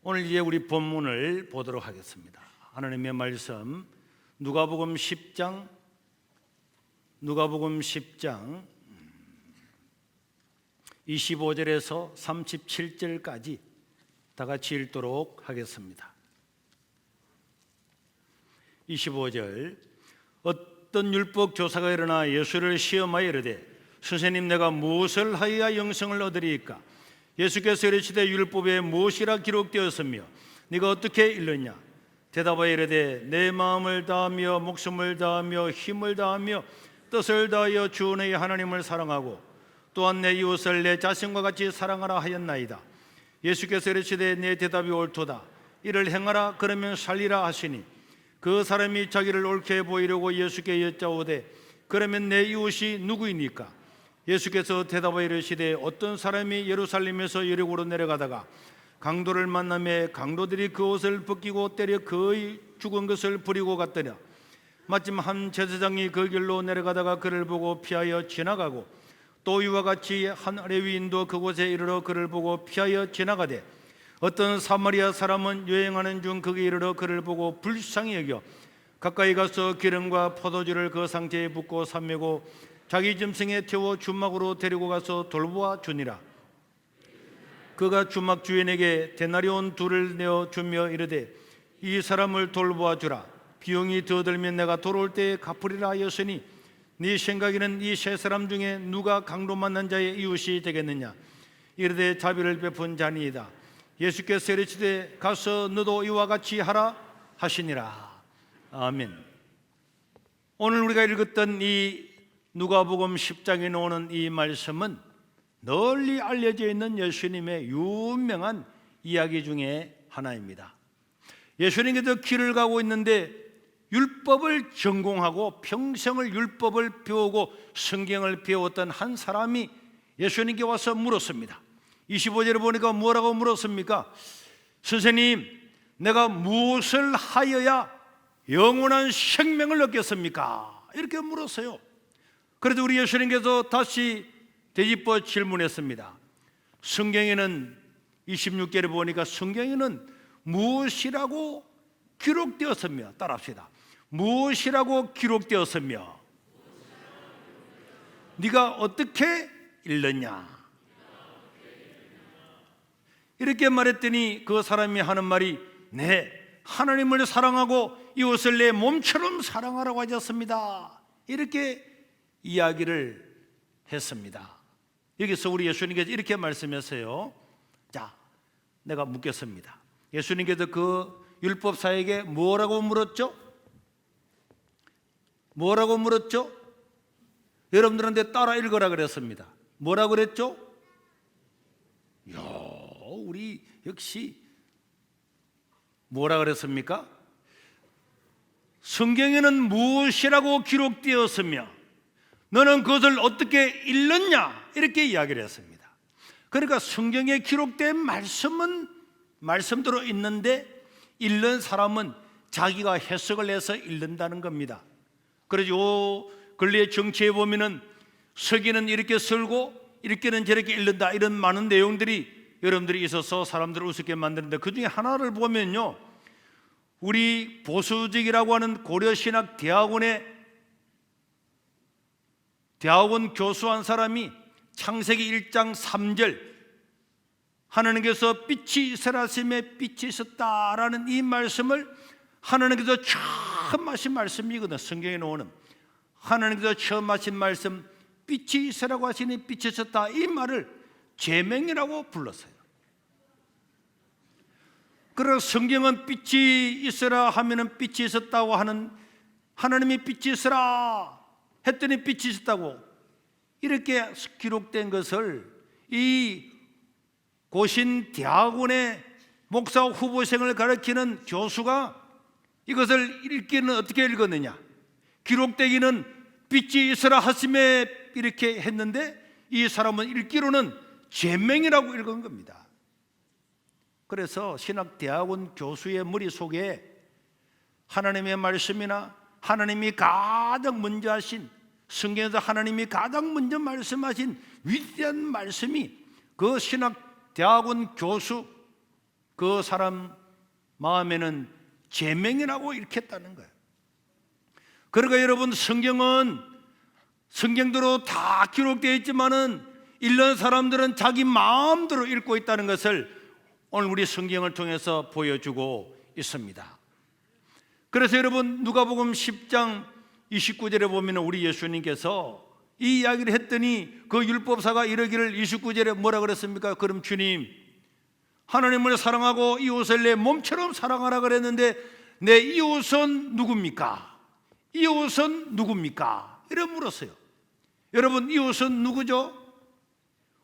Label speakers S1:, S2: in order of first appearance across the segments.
S1: 오늘 이제 우리 본문을 보도록 하겠습니다. 하나님의 말씀 누가복음 10장 25절에서 37절까지 다 같이 읽도록 하겠습니다. 25절. 어떤 율법 교사가 일어나 예수를 시험하여 이르되 선생님, 내가 무엇을 하여야 영생을 얻으리이까? 예수께서 이르시되 율법에 무엇이라 기록되었으며 네가 어떻게 읽느냐? 대답하여 이르되 내 마음을 다하며 목숨을 다하며 힘을 다하며 뜻을 다하여 주 너희 하나님을 사랑하고 또한 내 이웃을 내 자신과 같이 사랑하라 하였나이다. 예수께서 이르시되 내 대답이 옳도다. 이를 행하라, 그러면 살리라 하시니 그 사람이 자기를 옳게 보이려고 예수께 여짜오되 그러면 내 이웃이 누구이니까? 예수께서 대답하여 이르시되 어떤 사람이 예루살렘에서 여리고로 내려가다가 강도를 만나매 강도들이 그 옷을 벗기고 때려 그의 죽은 것을 버리고 갔더냐. 마침 한 제사장이 그 길로 내려가다가 그를 보고 피하여 지나가고 또 이와 같이 한 레위인도 그곳에 이르러 그를 보고 피하여 지나가되 어떤 사마리아 사람은 여행하는 중 거기 이르러 그를 보고 불쌍히 여겨 가까이 가서 기름과 포도주를 그 상체에 붓고 삼매고 자기 짐승에 태워 주막으로 데리고 가서 돌보아 주니라. 그가 주막 주인에게 데나리온 둘을 내어 주며 이르되 이 사람을 돌보아 주라. 비용이 더 들면 내가 돌아올 때에 갚으리라 하였으니 네 생각에는 이 세 사람 중에 누가 강도 만난 자의 이웃이 되겠느냐? 이르되 자비를 베푼 자니이다. 예수께서 이르시되 가서 너도 이와 같이 하라 하시니라. 아멘. 오늘 우리가 읽었던 이 누가복음 10장에 나오는 이 말씀은 널리 알려져 있는 예수님의 유명한 이야기 중에 하나입니다. 예수님께서 길을 가고 있는데 율법을 전공하고 평생을 율법을 배우고 성경을 배웠던 한 사람이 예수님께 와서 물었습니다. 25절에 보니까 뭐라고 물었습니까? 선생님, 내가 무엇을 하여야 영원한 생명을 얻겠습니까? 이렇게 물었어요. 그래도 우리 예수님께서 다시 되짚어 질문했습니다. 성경에는 26절에 보니까 성경에는 무엇이라고 기록되었으며, 따라합시다. 무엇이라고 기록되었으며 네가 어떻게 읽느냐? 이렇게 말했더니 그 사람이 하는 말이 네, 하나님을 사랑하고 이웃을 내 몸처럼 사랑하라고 하셨습니다. 이렇게 이야기를 했습니다. 여기서 우리 예수님께서 이렇게 말씀하세요. 자, 내가 묻겠습니다. 예수님께서 그 율법사에게 뭐라고 물었죠? 뭐라고 물었죠? 여러분들한테 따라 읽어라 그랬습니다. 뭐라고 그랬죠? 이야, 우리 역시 뭐라 그랬습니까? 성경에는 무엇이라고 기록되었으며 너는 그것을 어떻게 읽느냐? 이렇게 이야기를 했습니다. 그러니까 성경에 기록된 말씀은 말씀대로 있는데 읽는 사람은 자기가 해석을 해서 읽는다는 겁니다. 그래서 요 근래의 정치에 보면은 서기는 이렇게 설고 읽기는 저렇게 읽는다, 이런 많은 내용들이 여러분들이 있어서 사람들을 우습게 만드는데 그 중에 하나를 보면요, 우리 보수적이라고 하는 고려신학 대학원 교수 한 사람이 창세기 1장 3절 하나님께서 빛이 있으라 하심에 빛이 있었다라는 이 말씀을 하나님께서 처음 하신 말씀이거든. 성경에 나오는 하나님께서 처음 하신 말씀, 빛이 있으라고 하시니 빛이 있었다, 이 말을 계명이라고 불렀어요. 그래서 성경은 빛이 있으라 하면은 빛이 있었다고 하는, 하나님이 빛이 있으라 했더니 빛이 있었다고 이렇게 기록된 것을 이 고신 대학원의 목사 후보생을 가르치는 교수가 이것을 읽기는 어떻게 읽었느냐? 기록되기는 빛이 있으라 하심에 이렇게 했는데 이 사람은 읽기로는 계명이라고 읽은 겁니다. 그래서 신학대학원 교수의 머릿속에 하나님의 말씀이나 하나님이 가장 먼저 하신, 성경에서 하나님이 가장 먼저 말씀하신 위대한 말씀이 그 신학대학원 교수 그 사람 마음에는 제명이라고 일으켰다는 거예요. 그러니까 여러분, 성경대로 다 기록되어 있지만은 일반 사람들은 자기 마음대로 읽고 있다는 것을 오늘 우리 성경을 통해서 보여주고 있습니다. 그래서 여러분, 누가복음 10장 29절에 보면 우리 예수님께서 이 이야기를 했더니 그 율법사가 이러기를 29절에 뭐라 그랬습니까? 그럼 주님, 하나님을 사랑하고 이웃을 내 몸처럼 사랑하라 그랬는데 내 이웃은 누굽니까? 이웃은 누굽니까? 이렇게 물었어요. 여러분, 이웃은 누구죠?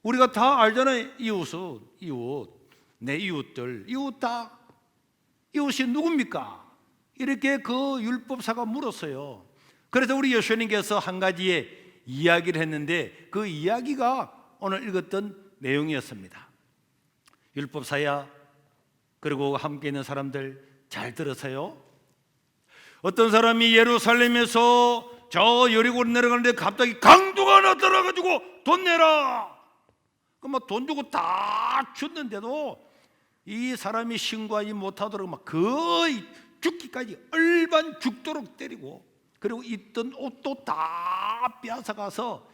S1: 우리가 다 알잖아요. 이웃은 이웃, 내 이웃들, 이웃 다. 이웃이 누굽니까? 이렇게 그 율법사가 물었어요. 그래서 우리 예수님께서 한 가지의 이야기를 했는데 그 이야기가 오늘 읽었던 내용이었습니다. 율법사야, 그리고 함께 있는 사람들 잘 들으세요. 어떤 사람이 예루살렘에서 저 여리고로 내려가는데 갑자기 강도가 나타나가지고 돈 내라. 그럼 막 돈 주고 다 줬는데도 이 사람이 신고하지 못하도록 막 거의 죽기까지 얼반 죽도록 때리고, 그리고 입던 옷도 다 빼앗아가서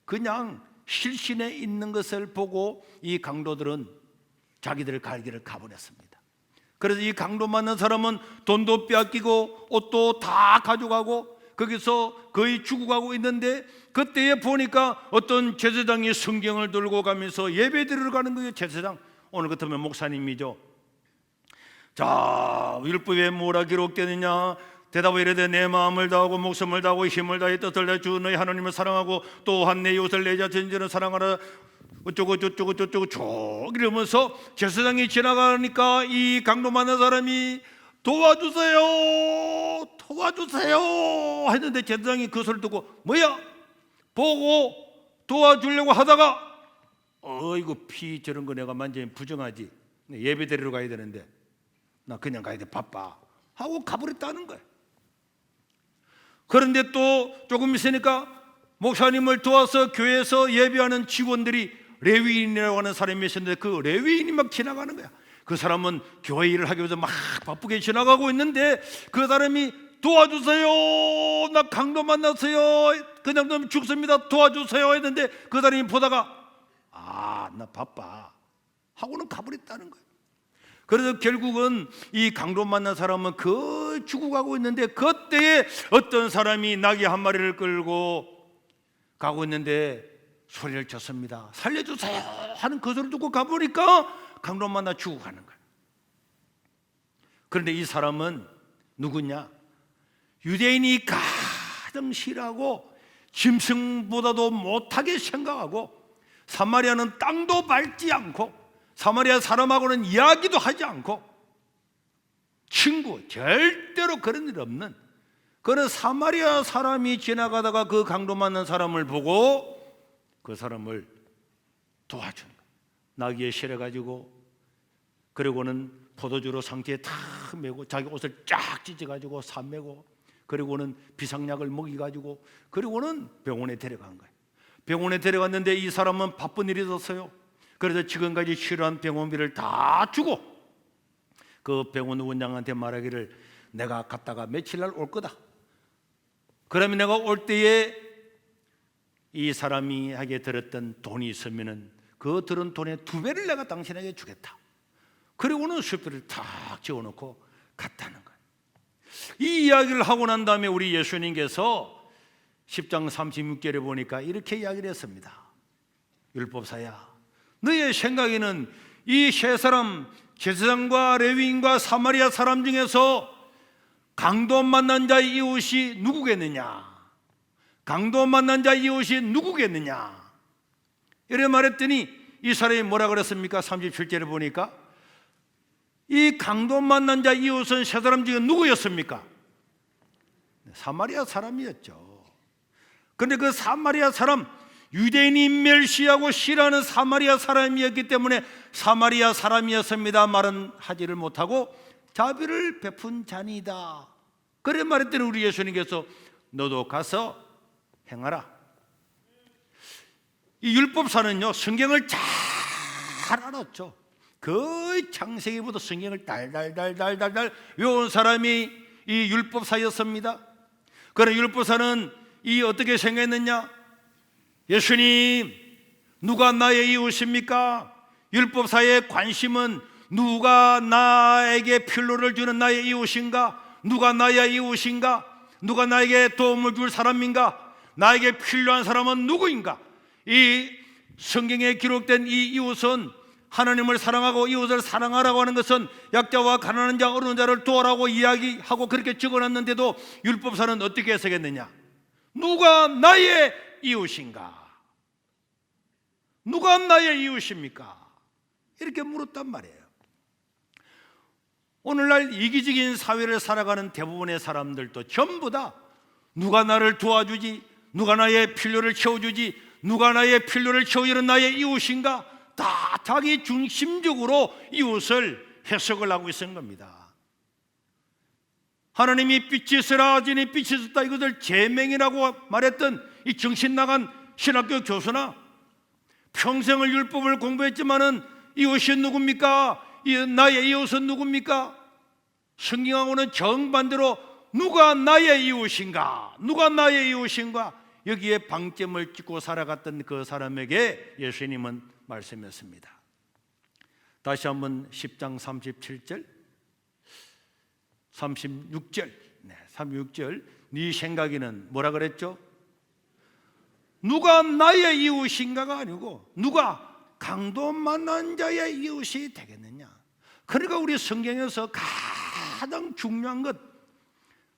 S1: 그냥 실신에 있는 것을 보고 이 강도들은 자기들 갈 길을 가버렸습니다. 그래서 이 강도 맞는 사람은 돈도 빼앗기고 옷도 다 가져가고 거기서 거의 죽어가고 있는데, 그때에 보니까 어떤 제사장이 성경을 들고 가면서 예배 드리러 가는 거예요. 제사장, 오늘 같으면 목사님이죠. 자, 율법에 뭐라 기록되느냐? 대답을 이르되 내 마음을 다하고 목숨을 다하고 힘을 다해 뜻을 다해 주 너희 하나님을 사랑하고 또한 내 이웃을 내 자신처럼 사랑하라. 어쩌고 저쩌고 저쩌고 쭉 이러면서 제사장이 지나가니까 이 강도 만난 사람이 도와주세요 했는데 제사장이 그 소리를 듣고 뭐야? 보고 도와주려고 하다가 이거 피 저런 거 내가 만지면 부정하지, 예배 드리러 가야 되는데 나 그냥 가야 돼, 바빠 하고 가버렸다는 거예요. 그런데 또 조금 있으니까 목사님을 도와서 교회에서 예배하는 직원들이 레위인이라고 하는 사람이 있었는데 그 레위인이 막 지나가는 거야. 그 사람은 교회 일을 하기 위해서 막 바쁘게 지나가고 있는데 그 사람이 도와주세요, 나 강도 만났어요, 그냥 좀 죽습니다, 도와주세요 했는데 그 사람이 보다가 나 바빠 하고는 가버렸다는 거예요. 그래서 결국은 이 강도 만난 사람은 그 죽어가고 있는데 그때에 어떤 사람이 나귀 한 마리를 끌고 가고 있는데 소리를 쳤습니다. 살려주세요 하는 그 소리를 듣고 가보니까 강도 만나 죽어가는 거예요. 그런데 이 사람은 누구냐? 유대인이 가장 싫어하고 짐승보다도 못하게 생각하고 사마리아는 땅도 밟지 않고 사마리아 사람하고는 이야기도 하지 않고 친구, 절대로 그런 일 없는 그런 사마리아 사람이 지나가다가 그 강도 만난 사람을 보고 그 사람을 도와주는 거예요. 나귀에 실어가지고, 그리고는 포도주로 상체에 다 메고 자기 옷을 쫙 찢어가지고 싸매고, 그리고는 비상약을 먹이가지고, 그리고는 병원에 데려간 거예요. 병원에 데려갔는데 이 사람은 바쁜 일이 있었어요. 그래서 지금까지 치료한 병원비를 다 주고 그 병원 원장한테 말하기를 내가 갔다가 며칠 날 올 거다. 그러면 내가 올 때에 이 사람이 하게 들었던 돈이 있으면은 그 들은 돈의 2배를 내가 당신에게 주겠다. 그리고는 수표를 탁 지어놓고 갔다는 거예요. 이 이야기를 하고 난 다음에 우리 예수님께서 10장 36절에 보니까 이렇게 이야기를 했습니다. 율법사야, 너의 생각에는 이 세 사람, 제사장과 레위인과 사마리아 사람 중에서 강도 만난 자의 이웃이 누구겠느냐? 강도 만난 자의 이웃이 누구겠느냐? 이렇게 말했더니 이 사람이 뭐라 그랬습니까? 37절에 보니까 이 강도 만난 자의 이웃은 세 사람 중에 누구였습니까? 사마리아 사람이었죠. 그런데 그 사마리아 사람, 유대인이 멸시하고 싫어하는 사마리아 사람이었기 때문에 사마리아 사람이었습니다 말은 하지를 못하고 자비를 베푼 자니이다. 그래 말했더니 우리 예수님께서 너도 가서 행하라. 이 율법사는요 성경을 잘 알았죠. 거의 창세기부터 성경을 달달달달달달 외운 사람이 이 율법사였습니다. 그러나 율법사는 이 어떻게 생각했느냐? 예수님, 누가 나의 이웃입니까? 율법사의 관심은 누가 나에게 필요를 주는 나의 이웃인가? 누가 나의 이웃인가? 누가 나에게 도움을 줄 사람인가? 나에게 필요한 사람은 누구인가? 이 성경에 기록된 이 이웃은 하나님을 사랑하고 이웃을 사랑하라고 하는 것은 약자와 가난한 자, 어려운 자를 도와라고 이야기하고 그렇게 적어놨는데도 율법사는 어떻게 해석했느냐? 누가 나의 이웃인가? 누가 나의 이웃입니까? 이렇게 물었단 말이에요. 오늘날 이기적인 사회를 살아가는 대부분의 사람들도 전부 다 누가 나를 도와주지, 누가 나의 필요를 채워주지, 누가 나의 필요를 채워주는 나의 이웃인가? 다 자기 중심적으로 이웃을 해석을 하고 있는 겁니다. 하나님이 빛이 있으라 하시니 빛이 있었다, 이것을 제명이라고 말했던 이 정신 나간 신학교 교수나 평생을 율법을 공부했지만은 이웃이 누굽니까? 나의 이웃은 누굽니까? 성경하고는 정반대로 누가 나의 이웃인가? 누가 나의 이웃인가? 여기에 방점을 찍고 살아갔던 그 사람에게 예수님은 말씀했습니다. 다시 한번 10장 37절 36절 36절 네 생각에는 뭐라 그랬죠? 누가 나의 이웃인가가 아니고 누가 강도 만난 자의 이웃이 되겠느냐? 그러니까 우리 성경에서 가장 중요한 것,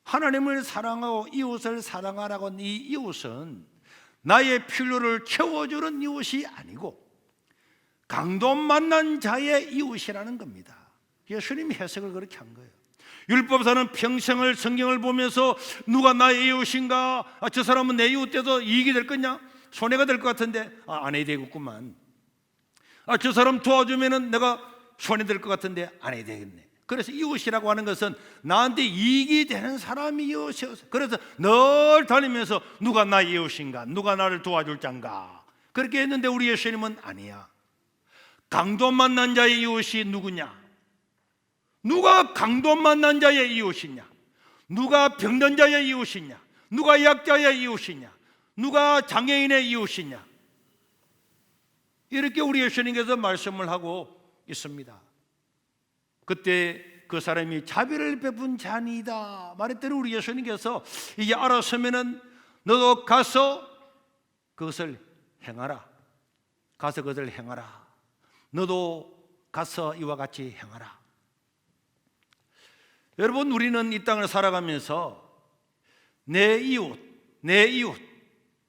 S1: 하나님을 사랑하고 이웃을 사랑하라고 하는 이 이웃은 나의 필요를 채워주는 이웃이 아니고 강도 만난 자의 이웃이라는 겁니다. 예수님이 해석을 그렇게 한 거예요. 율법사는 평생을 성경을 보면서 누가 나의 이웃인가? 저 사람은 내 이웃 돼서 이익이 될 거냐? 손해가 될 것 같은데 안 해야 되겠구만. 저 사람 도와주면은 내가 손해될 것 같은데 안 해야 되겠네. 그래서 이웃이라고 하는 것은 나한테 이익이 되는 사람이 이웃이었어요. 그래서 늘 다니면서 누가 나의 이웃인가? 누가 나를 도와줄 짠가? 그렇게 했는데 우리 예수님은 아니야. 강도 만난 자의 이웃이 누구냐? 누가 강도 만난 자의 이웃이냐? 누가 병든 자의 이웃이냐? 누가 약자의 이웃이냐? 누가 장애인의 이웃이냐? 이렇게 우리 예수님께서 말씀을 하고 있습니다. 그때 그 사람이 자비를 베푼 자니이다 말했더니 우리 예수님께서 이제 알았으면은 너도 가서 그것을 행하라. 가서 그것을 행하라. 너도 가서 이와 같이 행하라. 여러분, 우리는 이 땅을 살아가면서 내 이웃, 내 이웃,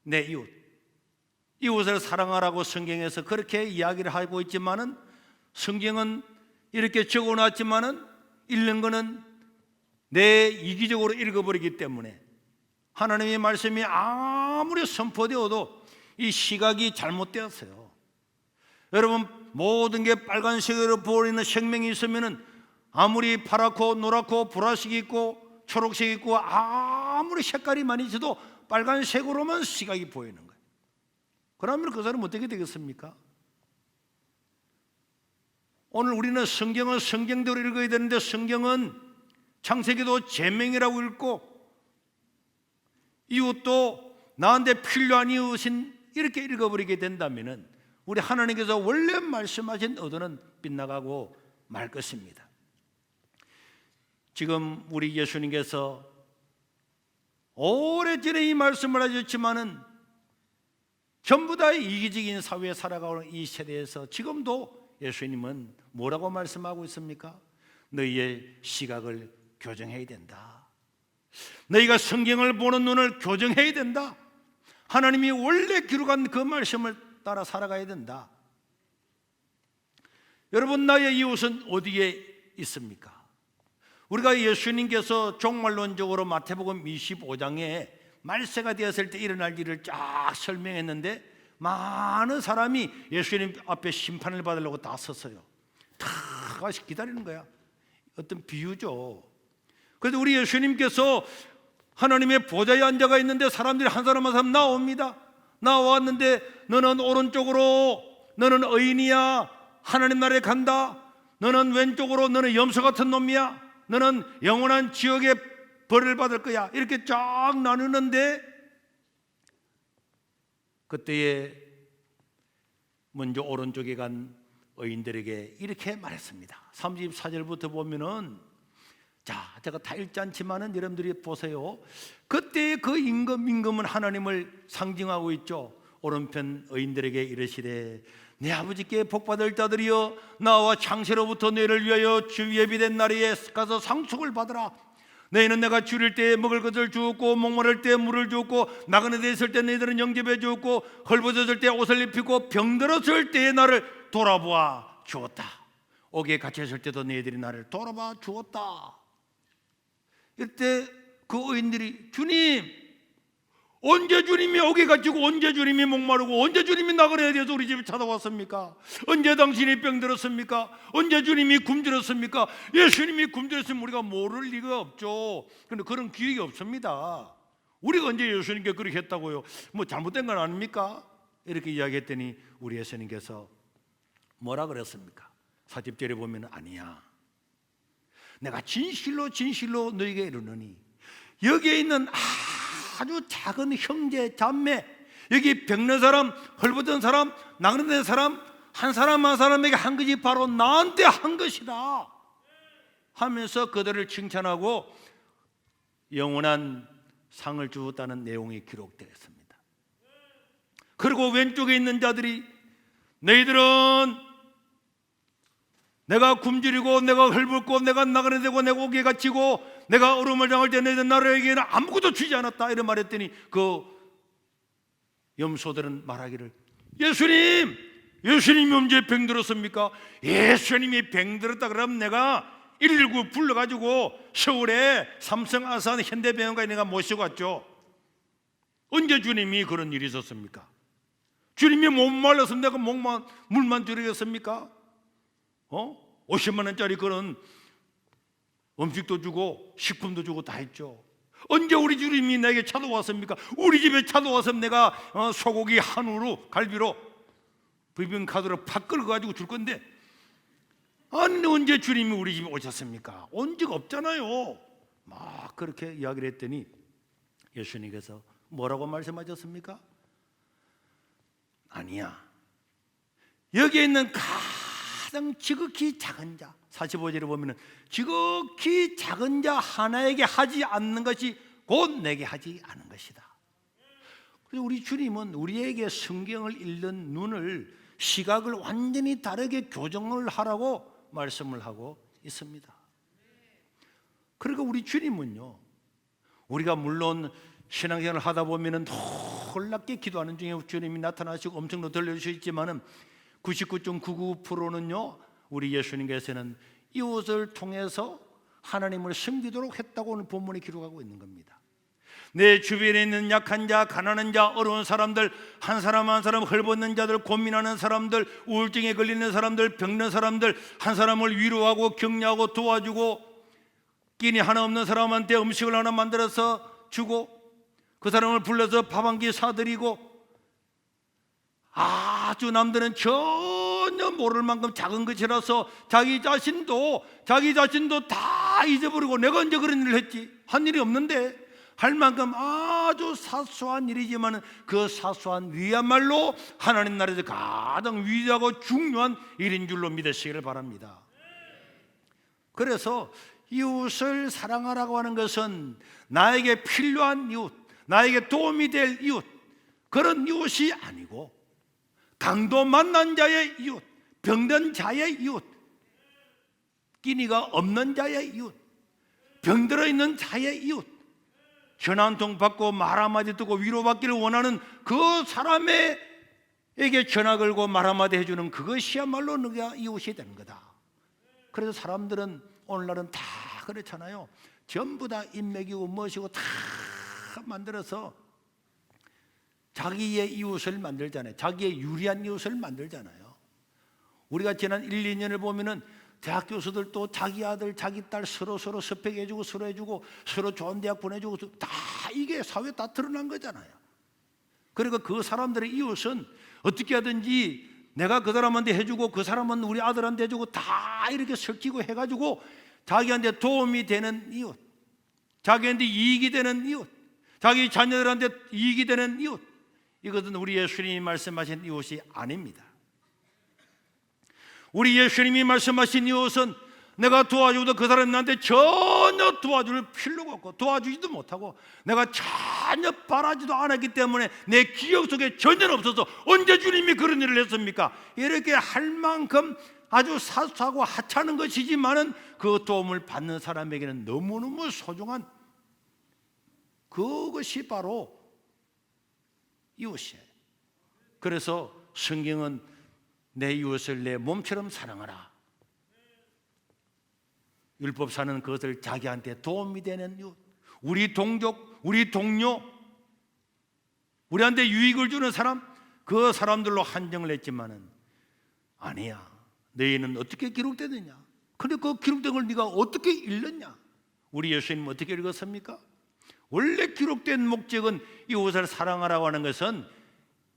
S1: 내 이웃, 이웃을 사랑하라고 성경에서 그렇게 이야기를 하고 있지만은 성경은 이렇게 적어놨지만은 읽는 거는 내 이기적으로 읽어버리기 때문에 하나님의 말씀이 아무리 선포되어도 이 시각이 잘못되었어요. 여러분, 모든 게 빨간색으로 보이는 생명이 있으면은 아무리 파랗고 노랗고 보라색 있고 초록색 있고 아무리 색깔이 많이 있어도 빨간색으로만 시각이 보이는 거예요. 그러면 그 사람은 어떻게 되겠습니까? 오늘 우리는 성경은 성경대로 읽어야 되는데 성경은 창세기도 제명이라고 읽고 이웃도 나한테 필요한 이웃인 이렇게 읽어버리게 된다면 우리 하나님께서 원래 말씀하신 의도는 빗나가고 말 것입니다. 지금 우리 예수님께서 오래전에 이 말씀을 하셨지만은 전부 다 이기적인 사회에 살아가는 이 세대에서 지금도 예수님은 뭐라고 말씀하고 있습니까? 너희의 시각을 교정해야 된다. 너희가 성경을 보는 눈을 교정해야 된다. 하나님이 원래 기록한 그 말씀을 따라 살아가야 된다. 여러분, 나의 이웃은 어디에 있습니까? 우리가 예수님께서 종말론적으로 마태복음 25장에 말세가 되었을 때 일어날 일을 쫙 설명했는데 많은 사람이 예수님 앞에 심판을 받으려고 다 섰어요. 다 가서 기다리는 거야. 어떤 비유죠. 그래서 우리 예수님께서 하나님의 보좌에 앉아가 있는데 사람들이 한 사람 한 사람 나옵니다. 나왔는데 너는 오른쪽으로, 너는 의인이야, 하나님 나라에 간다. 너는 왼쪽으로, 너는 염소 같은 놈이야, 너는 영원한 지옥의 벌을 받을 거야, 이렇게 쫙 나누는데, 그때에 먼저 오른쪽에 간 의인들에게 이렇게 말했습니다. 34절부터 보면은, 자, 제가 다 읽지 않지만은 여러분들이 보세요. 그때 그 임금은 하나님을 상징하고 있죠. 오른편 의인들에게 이르시되, 내 아버지께 복받을 자들이여, 나와 창세로부터 너희를 위하여 주 예비된 날에 가서 상속을 받으라. 너희는 내가 줄일 때 먹을 것을 주었고, 목마를 때 물을 주었고, 나그네 있을 때 너희들은 영접해 주었고, 헐벗었을 때 옷을 입히고, 병들었을 때에 나를 돌아보아 주었다. 옥에 갇혔을 때도 너희들이 나를 돌아봐 주었다. 이때 그 의인들이, 주님, 언제 주님이 옥에 갇히고, 언제 주님이 목마르고, 언제 주님이 나그네에 대해서 우리 집에 찾아왔습니까? 언제 당신이 병들었습니까? 언제 주님이 굶주렸습니까? 예수님이 굶주렸으면 우리가 모를 리가 없죠. 그런데 그런 기억이 없습니다. 우리가 언제 예수님께 그렇게 했다고요? 뭐 잘못된 건 아닙니까? 이렇게 이야기했더니 우리 예수님께서 뭐라 그랬습니까? 40절에 보면, 아니야, 내가 진실로 진실로 너에게 이르노니, 여기에 있는 아주 작은 형제 자매, 여기 병든 사람, 헐벗은 사람, 나그네된 사람, 한 사람 한 사람에게 한 것이 바로 나한테 한 것이다 하면서 그들을 칭찬하고 영원한 상을 주었다는 내용이 기록되어 있습니다. 그리고 왼쪽에 있는 자들이, 너희들은 내가 굶주리고, 내가 헐벗고, 내가 나그네되고, 내가 옥에 갇히고, 내가 얼음을 당할 때 너희들 나라에게는 아무것도 주지 않았다, 이런 말했더니 그 염소들은 말하기를, 예수님이 언제 병들었습니까? 예수님이 병들었다 그러면 내가 119 불러가지고 서울에 삼성 아산 현대병원까지 내가 모시고 왔죠. 언제 주님이 그런 일이 있었습니까? 주님이 못 말랐으면 내가 물만 드리겠습니까? 50만 원짜리 그런 음식도 주고 식품도 주고 다 했죠. 언제 우리 주님이 내게 찾아왔습니까? 우리 집에 찾아와서 내가 소고기 한우로, 갈비로, 비빔카드로 팍 끓여가지고 줄 건데, 아니 언제 주님이 우리 집에 오셨습니까? 온 적 없잖아요. 막 그렇게 이야기를 했더니 예수님께서 뭐라고 말씀하셨습니까? 아니야, 여기에 있는 가장 지극히 작은 자, 45절에 보면 지극히 작은 자 하나에게 하지 않는 것이 곧 내게 하지 않은 것이다. 그래서 우리 주님은 우리에게 성경을 읽는 눈을, 시각을 완전히 다르게 교정을 하라고 말씀을 하고 있습니다. 그러니까 우리 주님은요, 우리가 물론 신앙생활을 하다 보면 놀랍게 기도하는 중에 주님이 나타나시고 엄청 들려주시지만은 99.99%는요 우리 예수님께서는 이웃을 통해서 하나님을 섬기도록 했다고 오늘 본문에 기록하고 있는 겁니다. 내 주변에 있는 약한 자, 가난한 자, 어려운 사람들, 한 사람 한 사람 헐벗는 자들, 고민하는 사람들, 우울증에 걸리는 사람들, 병든 사람들, 한 사람을 위로하고 격려하고 도와주고, 끼니 하나 없는 사람한테 음식을 하나 만들어서 주고, 그 사람을 불러서 밥 한 끼 사드리고, 아주 남들은 전혀 모를 만큼 작은 것이라서 자기 자신도 다 잊어버리고, 내가 언제 그런 일을 했지? 한 일이 없는데 할 만큼 아주 사소한 일이지만 그 사소한 일이야말로 하나님 나라에서 가장 위대하고 중요한 일인 줄로 믿으시기를 바랍니다. 그래서 이웃을 사랑하라고 하는 것은 나에게 필요한 이웃, 나에게 도움이 될 이웃, 그런 이웃이 아니고 강도 만난 자의 이웃, 병든 자의 이웃, 끼니가 없는 자의 이웃, 병들어 있는 자의 이웃, 전화 한 통 받고 말 한마디 듣고 위로받기를 원하는 그 사람에게 전화 걸고 말 한마디 해주는 그것이야말로 너가 이웃이 되는 거다. 그래서 사람들은 오늘날은 다 그렇잖아요. 전부 다 인맥이고 무엇이고 다 만들어서 자기의 이웃을 만들잖아요. 자기의 유리한 이웃을 만들잖아요. 우리가 지난 1, 2년을 보면은 대학 교수들도 자기 아들, 자기 딸 서로 스펙해주고 서로 해주고 서로 좋은 대학 보내주고 다 이게 사회에 다 드러난 거잖아요. 그러니까 그 사람들의 이웃은 어떻게 하든지 내가 그 사람한테 해주고 그 사람은 우리 아들한테 해주고 다 이렇게 섞이고 해가지고 자기한테 도움이 되는 이웃, 자기한테 이익이 되는 이웃, 자기 자녀들한테 이익이 되는 이웃, 이것은 우리 예수님이 말씀하신 이웃이 아닙니다. 우리 예수님이 말씀하신 이웃은 내가 도와주고도 그 사람이 나한테 전혀 도와줄 필요가 없고 도와주지도 못하고 내가 전혀 바라지도 않았기 때문에 내 기억 속에 전혀 없어서 언제 주님이 그런 일을 했습니까? 이렇게 할 만큼 아주 사소하고 하찮은 것이지만은 그 도움을 받는 사람에게는 너무너무 소중한 그것이 바로 이웃이에요. 그래서 성경은 내 이웃을 내 몸처럼 사랑하라. 율법사는 그것을 자기한테 도움이 되는 이웃, 우리 동족, 우리 동료, 우리한테 유익을 주는 사람, 그 사람들로 한정을 했지만은 아니야. 너희는 어떻게 기록되느냐? 근데 그 기록된 걸 네가 어떻게 읽느냐? 우리 예수님은 어떻게 읽었습니까? 원래 기록된 목적은 이웃을 사랑하라고 하는 것은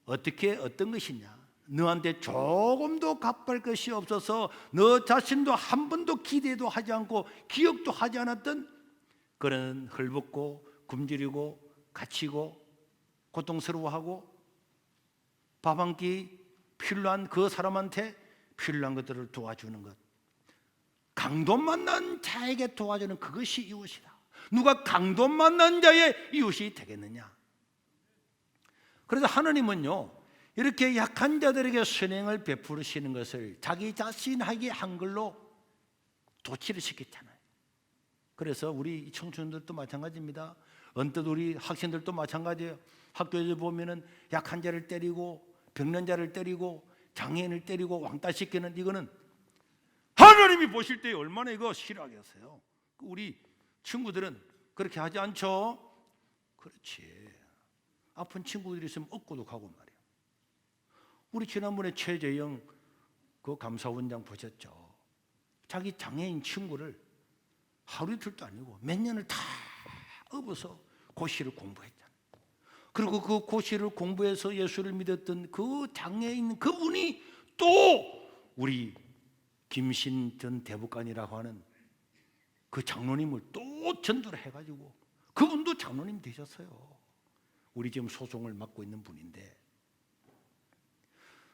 S1: 어떤 것이냐? 너한테 조금도 갚을 것이 없어서 너 자신도 한 번도 기대도 하지 않고 기억도 하지 않았던 그런 헐벗고 굶주리고 갇히고 고통스러워하고 밥 한 끼 필요한 그 사람한테 필요한 것들을 도와주는 것, 강도 만난 자에게 도와주는 그것이 이웃이다. 누가 강도 만난 자의 이웃이 되겠느냐? 그래서 하나님은요, 이렇게 약한 자들에게 선행을 베푸시는 것을 자기 자신에게 한글로 도취를 시켰잖아요. 그래서 우리 청춘들도 마찬가지입니다. 언뜻 우리 학생들도 마찬가지예요. 학교에서 보면은 약한 자를 때리고 병난 자를 때리고 장애인을 때리고 왕따시키는, 이거는 하나님이 보실 때 얼마나 이거 싫어하겠어요. 우리 친구들은 그렇게 하지 않죠? 그렇지. 아픈 친구들이 있으면 업고도 가고 말이에요. 우리 지난번에 최재영 그 감사원장 보셨죠? 자기 장애인 친구를 하루 이틀도 아니고 몇 년을 다 업어서 고시를 공부했잖아요. 그리고 그 고시를 공부해서 예수를 믿었던 그 장애인 그분이 또 우리 김신 전 대법관이라고 하는 그 장로님을 또 전도를 해가지고 그분도 장로님 되셨어요. 우리 지금 소송을 맡고 있는 분인데,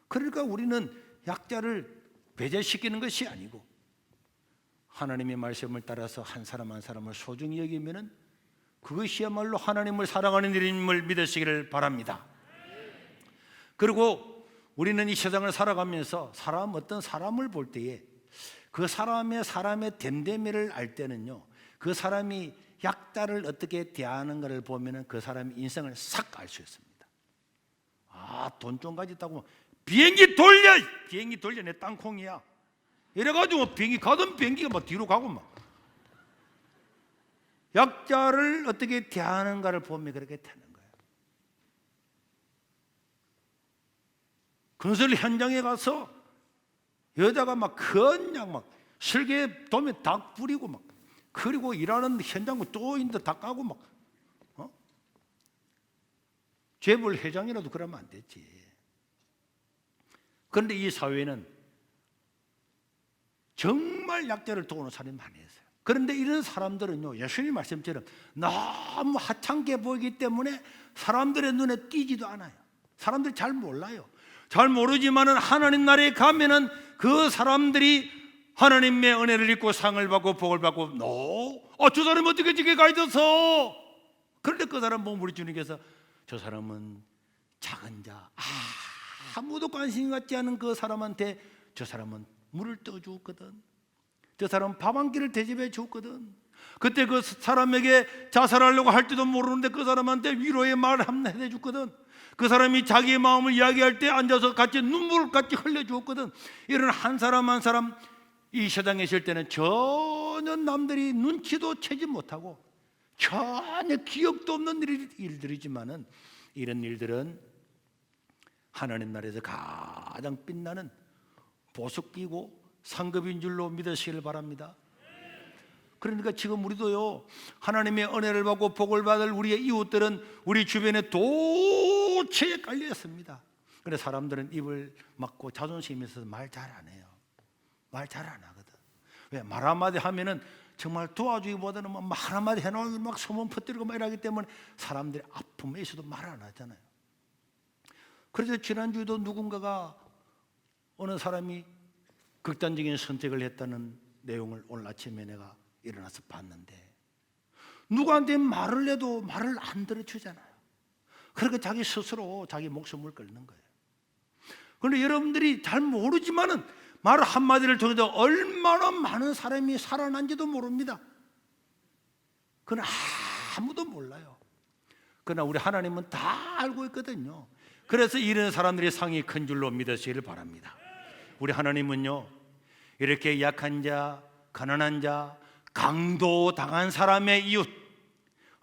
S1: 그러니까 우리는 약자를 배제시키는 것이 아니고 하나님의 말씀을 따라서 한 사람 한 사람을 소중히 여기면은 그것이야말로 하나님을 사랑하는 일임을 믿으시기를 바랍니다. 그리고 우리는 이 세상을 살아가면서 어떤 사람을 볼 때에 그 사람의 됨됨이를 알 때는요, 그 사람이 약자를 어떻게 대하는가를 보면은 그 사람의 인생을 싹 알 수 있습니다. 아, 돈 좀 가졌다고 비행기 돌려 내 땅콩이야 이래가지고 비행기 가던 비행기가 막 뒤로 가고 막. 약자를 어떻게 대하는가를 보면 그렇게 되는 거예요. 건설 현장에 가서 여자가 막 그냥 막 설계 도면 다 뿌리고 막, 그리고 일하는 현장은 또 있는데 다 까고 막, 재벌 회장이라도 그러면 안 되지. 그런데 이 사회는 정말 약자를 도우는 사람이 많이 있어요. 그런데 이런 사람들은요, 예수님 말씀처럼 너무 하찮게 보이기 때문에 사람들의 눈에 띄지도 않아요. 사람들이 잘 몰라요. 잘 모르지만은 하나님 나라에 가면은 그 사람들이 하나님의 은혜를 입고 상을 받고 복을 받고, 저 사람 어떻게 저게 가져서? 그런데 그 사람 보면 우리 주님께서 저 사람은 작은 자, 아무도 관심 갖지 않은 그 사람한테 저 사람은 물을 떠주었거든. 저 사람은 밥 한 끼를 대접해 줬거든. 그때 그 사람에게 자살하려고 할지도 모르는데 그 사람한테 위로의 말을 한번 해줬거든. 그 사람이 자기의 마음을 이야기할 때 앉아서 같이 눈물을 같이 흘려주었거든. 이런 한 사람 한 사람 이 세상에 있을 때는 전혀 남들이 눈치도 채지 못하고 전혀 기억도 없는 일들이지만은 이런 일들은 하나님 나라에서 가장 빛나는 보석이고 상급인 줄로 믿으시길 바랍니다. 그러니까 지금 우리도요, 하나님의 은혜를 받고 복을 받을 우리의 이웃들은 우리 주변에 도처에 깔려 있습니다. 근데 사람들은 입을 막고 자존심이 있어서 말 잘 안 해요. 말 잘 안 하거든. 왜? 말 한마디 하면은 정말 도와주기보다는 말 한마디 해놓으면 막 소문 퍼뜨리고 막 이러기 때문에 사람들이 아픔에 있어도 말 안 하잖아요. 그래서 지난주에도 누군가가 어느 사람이 극단적인 선택을 했다는 내용을 오늘 아침에 내가 일어나서 봤는데, 누구한테 말을 해도 말을 안 들어주잖아요. 그러니까 자기 스스로 자기 목숨을 끊는 거예요. 그런데 여러분들이 잘 모르지만은 말 한마디를 통해서 얼마나 많은 사람이 살아난지도 모릅니다. 그건 아무도 몰라요. 그러나 우리 하나님은 다 알고 있거든요. 그래서 이런 사람들이 상이 큰 줄로 믿으시기를 바랍니다. 우리 하나님은요, 이렇게 약한 자, 가난한 자, 강도당한 사람의 이웃,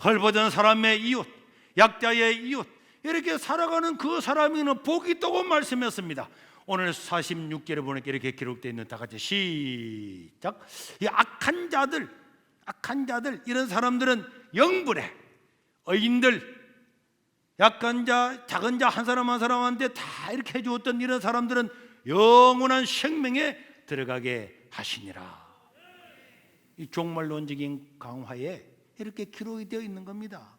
S1: 헐벗은 사람의 이웃, 약자의 이웃, 이렇게 살아가는 그 사람에는 복이 있다고 말씀했습니다. 오늘 46절에 보니까 이렇게 기록되어 있는, 다 같이 시작. 이 악한 자들, 이런 사람들은 영불에, 의인들, 약한 자, 작은 자 한 사람 한 사람한테 다 이렇게 해주었던 이런 사람들은 영원한 생명에 들어가게 하시니라. 이 종말론적인 강화에 이렇게 기록이 되어 있는 겁니다.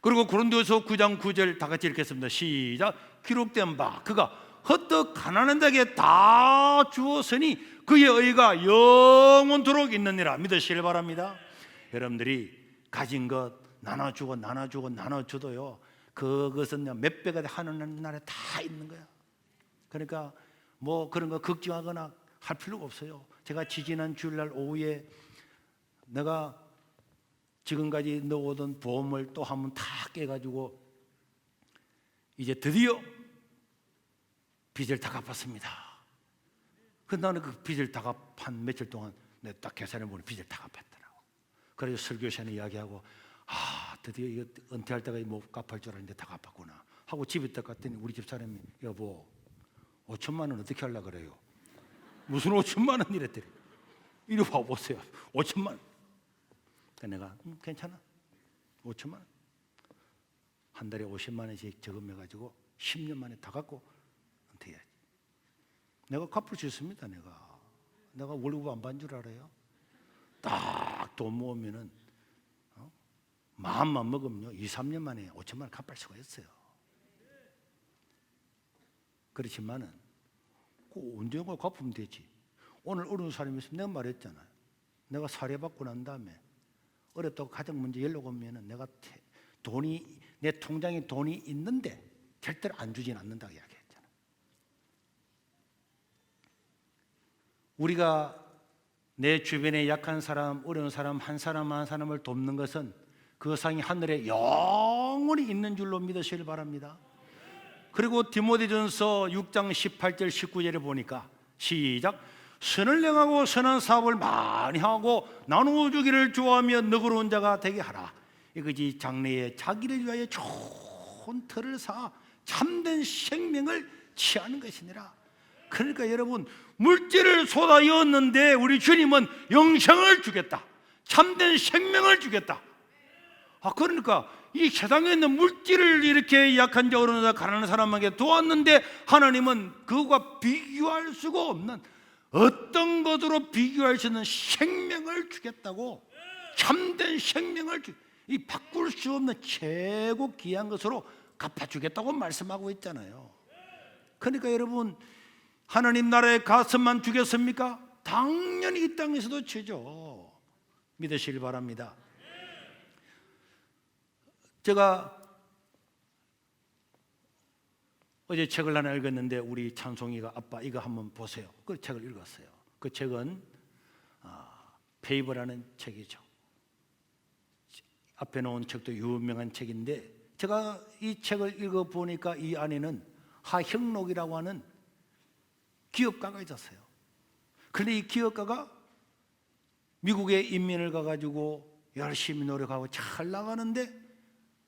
S1: 그리고 고린도서 9장 9절 다 같이 읽겠습니다. 시작. 기록된 바 그가 헛되어 가난한 자에게 다 주었으니 그의 의가 영원토록 있느니라. 믿으시길 바랍니다. 여러분들이 가진 것 나눠줘도요, 그것은 몇 배가 하는 날에 다 있는 거야. 그러니까 뭐 그런 거 걱정하거나 할 필요가 없어요. 제가 지지난 주일날 오후에 내가 지금까지 넣어오던 보험을 또 한 번 다 깨가지고 이제 드디어 빚을 다 갚았습니다. 그래서 나는 그 빚을 다 갚은 며칠 동안 내가 딱 계산해 보니 빚을 다 갚았더라고. 그래서 설교시간에 이야기하고, 드디어 이거 은퇴할 때가 못 갚을 줄 알았는데 다 갚았구나 하고 집에 딱 갔더니 우리 집 사람이, 여보 5천만 원 어떻게 하려고 그래요? 무슨 5천만 원 이랬더니, 이리 와보세요. 5천만 원. 내가 괜찮아, 5천만 원 한 달에 50만 원씩 저금해가지고 10년 만에 다 갚고 은퇴해야지. 내가 갚을 수 있습니다. 내가 월급 안 받는 줄 알아요? 딱 돈 모으면은 마음만 먹으면요 2, 3년 만에 5천만 원 갚을 수가 있어요. 그렇지만은 언젠가 갚으면 되지. 오늘 어려운 사람이 있으면 내가 말했잖아요. 내가 사례받고 난 다음에 어렵다고 가정 문제 연락 오면은 내가 내 통장에 돈이 있는데 절대로 안 주진 않는다고 이야기했잖아요. 우리가 내 주변에 약한 사람, 어려운 사람 한 사람 한 사람을 돕는 것은 그 상이 하늘에 영원히 있는 줄로 믿으시길 바랍니다. 그리고 디모데전서 6장 18절 19절에 보니까 시작. 선을 행하고 선한 사업을 많이 하고 나누어 주기를 좋아하며 너그러운 자가 되게 하라. 이것이 장래에 자기를 위하여 좋은 터를 쌓아 참된 생명을 취하는 것이니라. 그러니까 여러분, 물질을 쏟아이었는데 우리 주님은 영생을 주겠다, 참된 생명을 주겠다. 그러니까 이 세상에 있는 물질을 이렇게 약한 자, 어려운 자, 가난한 사람에게 도왔는데 하나님은 그것과 비교할 수가 없는, 어떤 것으로 비교할 수 있는 생명을 주겠다고, 참된 생명을 이 바꿀 수 없는 최고 귀한 것으로 갚아주겠다고 말씀하고 있잖아요. 그러니까 여러분, 하나님 나라의 가슴만 주겠습니까? 당연히 이 땅에서도 주죠. 믿으시길 바랍니다. 제가 어제 책을 하나 읽었는데 우리 찬송이가 아빠 이거 한번 보세요. 그 책을 읽었어요. 그 책은 페이버라는 책이죠. 앞에 놓은 책도 유명한 책인데 제가 이 책을 읽어보니까 이 안에는 하형록이라고 하는 기업가가 있었어요. 그런데 이 기업가가 미국에 인민을 가가지고 열심히 노력하고 잘 나가는데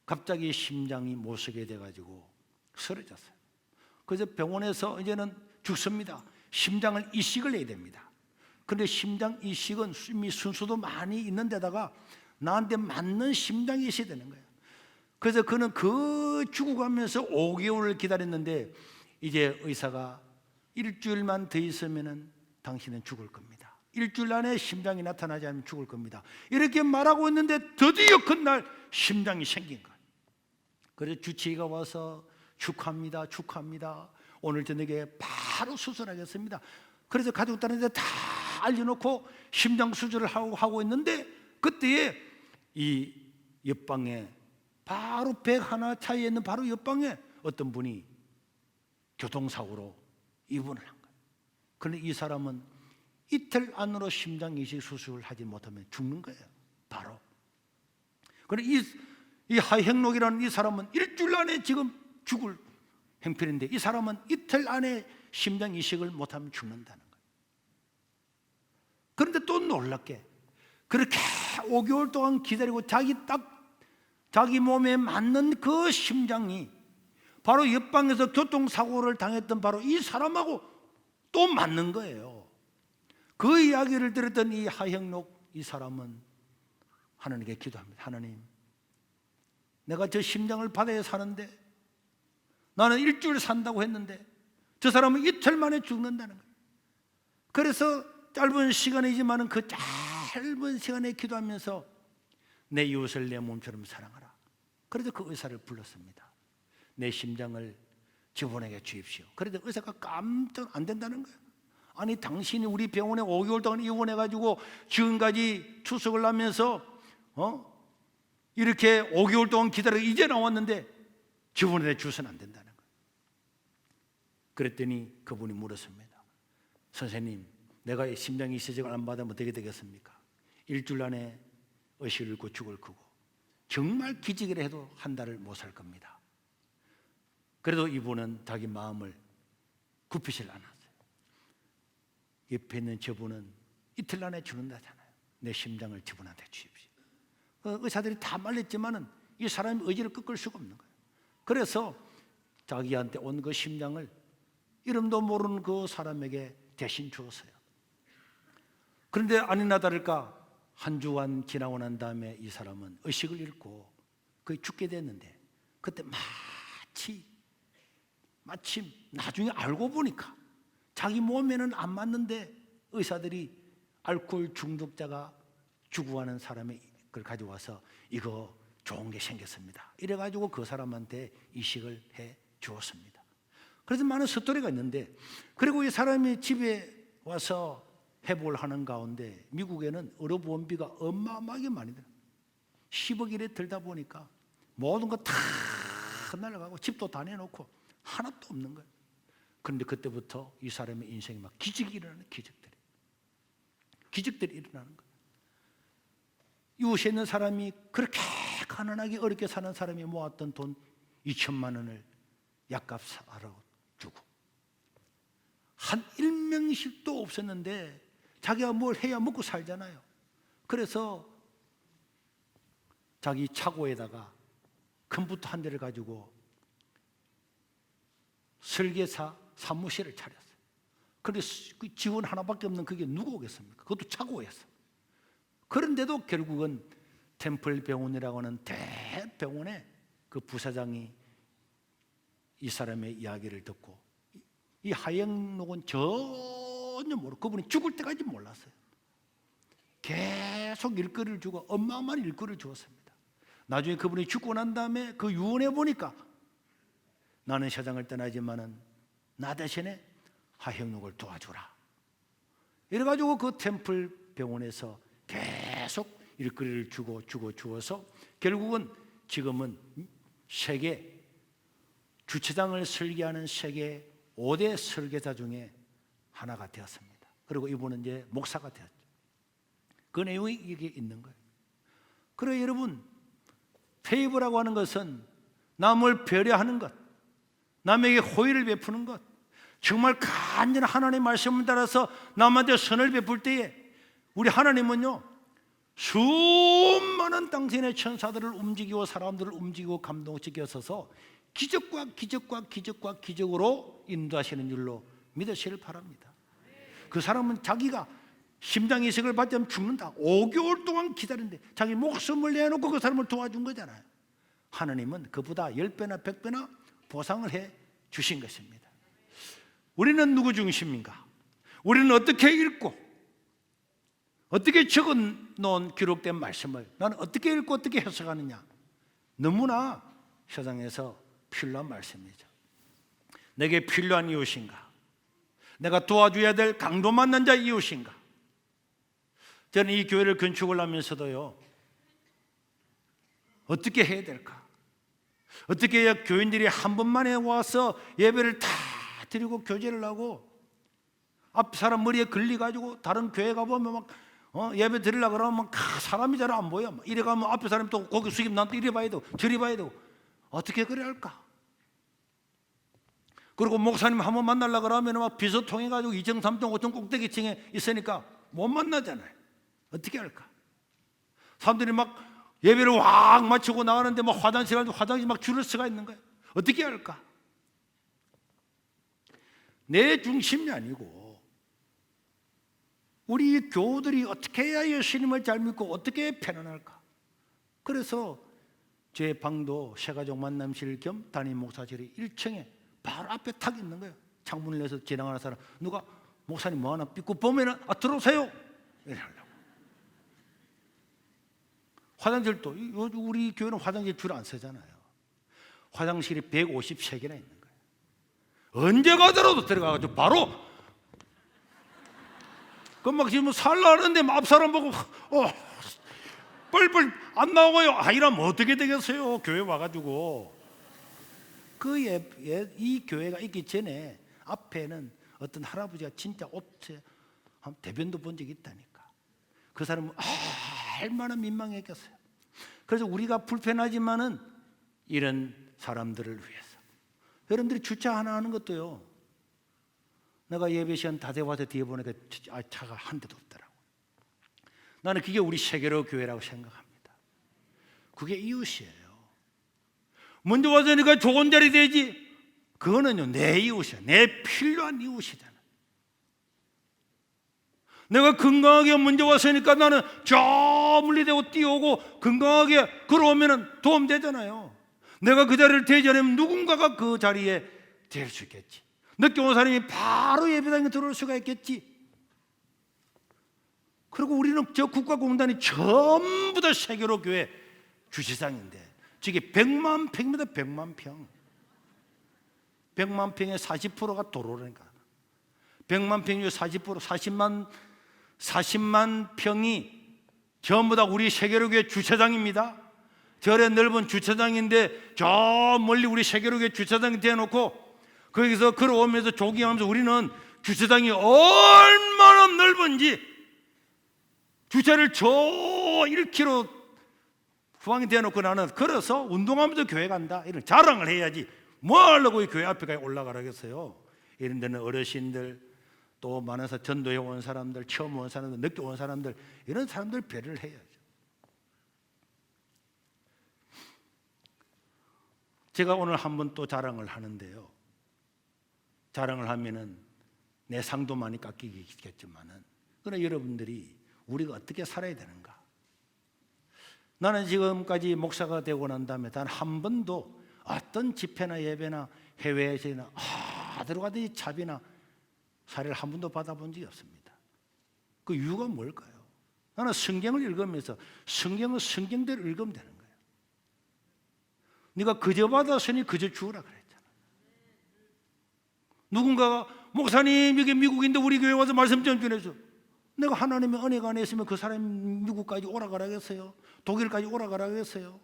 S1: 갑자기 심장이 못 쓰게 돼가지고 쓰러졌어요. 그래서 병원에서 이제는 죽습니다. 심장을 이식을 해야 됩니다. 그런데 심장 이식은 이미 순수도 많이 있는 데다가 나한테 맞는 심장이 있어야 되는 거예요. 그래서 그는 그 죽어가면서 5개월을 기다렸는데 이제 의사가 일주일만 더 있으면 당신은 죽을 겁니다. 일주일 안에 심장이 나타나지 않으면 죽을 겁니다. 이렇게 말하고 있는데 드디어 그날 심장이 생긴 거예요. 그래서 주치의가 와서 축하합니다, 축하합니다. 오늘 저녁에 바로 수술하겠습니다. 그래서 가족 다른데 다 알려놓고 심장 수술을 하고 있는데 그때에 이 옆방에 바로 101 차이에 있는 바로 옆방에 어떤 분이 교통사고로 입원을 한 거예요. 그런데 이 사람은 이틀 안으로 심장 이식 수술을 하지 못하면 죽는 거예요. 바로. 그런데 이 하형록이라는 이 사람은 일주일 안에 지금 죽을 형편인데 이 사람은 이틀 안에 심장 이식을 못하면 죽는다는 거예요. 그런데 또 놀랍게 그렇게 5개월 동안 기다리고 자기 몸에 맞는 그 심장이 바로 옆방에서 교통사고를 당했던 바로 이 사람하고 또 맞는 거예요. 그 이야기를 들었던 이 하형록 이 사람은 하나님께 기도합니다. 하나님, 내가 저 심장을 받아야 사는데 나는 일주일 산다고 했는데 저 사람은 이틀 만에 죽는다는 거예요. 그래서 짧은 시간이지만 그 짧은 시간에 기도하면서 내 이웃을 내 몸처럼 사랑하라. 그래서 그 의사를 불렀습니다. 내 심장을 저분에게 주십시오. 그래도 의사가 깜짝 안 된다는 거예요. 아니 당신이 우리 병원에 5개월 동안 입원해가지고 지금까지 추석을 하면서 이렇게 5개월 동안 기다려 이제 나왔는데 저분에게 주서는 안 된다는 거예요. 그랬더니 그분이 물었습니다. 선생님, 내가 심장 이식을 안 받으면 어떻게 되겠습니까? 일주일 안에 의식을 잃고 죽을 거고 정말 기적이라 해도 한 달을 못 살 겁니다. 그래도 이분은 자기 마음을 굽히질 않았어요. 옆에 있는 저분은 이틀 안에 죽는다잖아요. 내 심장을 저분한테 주십시오. 의사들이 다 말렸지만은 이 사람이 의지를 꺾을 수가 없는 거예요. 그래서 자기한테 온 그 심장을 이름도 모르는 그 사람에게 대신 주었어요. 그런데 아니나 다를까 한 주간 지나고 난 다음에 이 사람은 의식을 잃고 거의 죽게 됐는데 그때 마침 나중에 알고 보니까 자기 몸에는 안 맞는데 의사들이 알코올 중독자가 죽어가는 사람의 걸 가져와서 이거 좋은 게 생겼습니다. 이래가지고 그 사람한테 이식을 해 주었습니다. 그래서 많은 스토리가 있는데 그리고 이 사람이 집에 와서 회복을 하는 가운데 미국에는 의료보험비가 어마어마하게 많이 들어요. 10억 이래 들다 보니까 모든 거 다 날아가고 집도 다 내놓고 하나도 없는 거예요. 그런데 그때부터 이 사람의 인생이 막 기적이 일어나는 기적들이 일어나는 거예요. 이웃에 있는 사람이 그렇게 가난하게 어렵게 사는 사람이 모았던 돈 2천만 원을 약값 사러 주고 한 1명씩도 없었는데 자기가 뭘 해야 먹고 살잖아요. 그래서 자기 차고에다가 컴퓨터 한 대를 가지고 설계사 사무실을 차렸어요. 그런데 그 직원 하나밖에 없는 그게 누구 오겠습니까? 그것도 차고에서. 그런데도 결국은 템플 병원이라고 하는 대병원에 그 부사장이 이 사람의 이야기를 듣고 이 하영록은 전혀 모르고 그분이 죽을 때까지 몰랐어요. 계속 일거리를 주고 어마어마한 일거리를 주었습니다. 나중에 그분이 죽고 난 다음에 그 유언해 보니까 나는 세상을 떠나지만은 나 대신에 하형록을 도와주라. 이래가지고 그 템플 병원에서 계속 일거리를 주어서 결국은 지금은 세계 주차장을 설계하는 세계 5대 설계자 중에 하나가 되었습니다. 그리고 이분은 이제 목사가 되었죠. 그 내용이 이게 있는 거예요. 그래서 여러분, 페이브라고 하는 것은 남을 배려하는 것, 남에게 호의를 베푸는 것, 정말 간절한 하나님의 말씀을 따라서 남한테 선을 베풀 때에 우리 하나님은요 수많은 당신의 천사들을 움직이고 사람들을 움직이고 감동시켜 서서 기적으로 인도하시는 줄로 믿으시길 바랍니다. 그 사람은 자기가 심장 이식을 받자면 죽는다 5개월 동안 기다렸는데 자기 목숨을 내놓고 그 사람을 도와준 거잖아요. 하나님은 그보다 10배나 100배나 보상을 해 주신 것입니다. 우리는 누구 중심인가? 우리는 어떻게 읽고 어떻게 적어 놓은 기록된 말씀을 나는 어떻게 읽고 어떻게 해석하느냐? 너무나 세상에서 필요한 말씀이죠. 내게 필요한 이웃인가? 내가 도와줘야 될 강도 만난 자 이웃인가? 저는 이 교회를 건축을 하면서도요, 어떻게 해야 될까? 어떻게 해야 교인들이 한 번만에 와서 예배를 다 드리고 교제를 하고 앞 사람 머리에 걸려가지고 다른 교회 가보면 막 예배 드리려고 그러면 사람이 잘 안 보여. 이래 가면 앞에 사람이 또 고개 숙이면 난 또 이래 봐야 되고 저리 봐야 되고 어떻게 그래야 할까? 그리고 목사님 한번 만나려고 그러면 막 비서 통해가지고 2층, 3층, 5층 꼭대기층에 있으니까 못 만나잖아요. 어떻게 할까? 사람들이 막 예배를 확 마치고 나가는데 막 화장실 막 줄을 서가 있는 거예요. 어떻게 할까? 내 중심이 아니고 우리 교우들이 어떻게 해야 예수님을 잘 믿고 어떻게 편안할까? 그래서 제 방도 새가족 만남실 겸 담임 목사실이 1층에 바로 앞에 탁 있는 거예요. 창문을 내서 지나가는 사람 누가 목사님 뭐 하나 삐고 보면은 들어오세요 이러려고. 화장실도 우리 교회는 화장실 줄 안 서잖아요. 화장실이 153개나 있는 거예요. 언제 가더라도 들어가가지고 바로 막 지금 살라는데 앞 사람 보고 뻘뻘 안 나오고요. 이러면 어떻게 되겠어요? 교회 와가지고 이 교회가 있기 전에 앞에는 어떤 할아버지가 진짜 옷에 대변도 본 적이 있다니까. 그 사람은 얼마나 민망했겠어요. 그래서 우리가 불편하지만은 이런 사람들을 위해서 여러분들이 주차 하나 하는 것도요. 내가 예배 시간 다 되고 와서 뒤에 보니까 차가 한 대도 없더라고. 나는 그게 우리 세계로 교회라고 생각합니다. 그게 이웃이에요. 먼저 와서니까 좋은 자리 되지. 그거는요 내 이웃이야. 내 필요한 이웃이잖아. 내가 건강하게 먼저 왔으니까 나는 저 물리대고 뛰어오고 건강하게 걸어오면 도움되잖아요. 내가 그 자리를 대전하면 누군가가 그 자리에 될 수 있겠지. 늦게 온 사람이 바로 예배당에 들어올 수가 있겠지. 그리고 우리는 저 국가공단이 전부 다 세계로 교회 주시장인데 저게 100만 평입니다. 100만 평. 100만 평의 40%가 도로라니까. 100만 평 중 40% 40만 평이 전부 다 우리 세계로교회 주차장입니다. 저래 넓은 주차장인데 저 멀리 우리 세계로교회 주차장이 대놓고 거기서 걸어오면서 조깅하면서 우리는 주차장이 얼마나 넓은지 주차를 저 1km 후방에 대놓고 나는 걸어서 운동하면서 교회 간다 이런 자랑을 해야지 뭐 하려고 이 교회 앞에까지 올라가라겠어요. 이런 데는 어르신들 또 많아서 전도에 온 사람들, 처음 온 사람들, 늦게 온 사람들 이런 사람들 배려를 해야죠. 제가 오늘 한번 또 자랑을 하는데요. 자랑을 하면은 내 상도 많이 깎이겠지만은 그러나 여러분들이 우리가 어떻게 살아야 되는가? 나는 지금까지 목사가 되고 난 다음에 단 한 번도 어떤 집회나 예배나 해외에서나 들어가든지 차비나 사례를 한 번도 받아본 적이 없습니다. 그 이유가 뭘까요? 나는 성경을 읽으면서 성경은 성경대로 읽으면 되는 거예요. 네가 그저 받았으니 그저 주우라 그랬잖아. 누군가가 목사님 여기 미국인데 우리 교회 와서 말씀 좀 전해줘. 내가 하나님의 은혜가 안에 있으면 그 사람이 미국까지 오라 가라겠어요? 독일까지 오라 가라겠어요?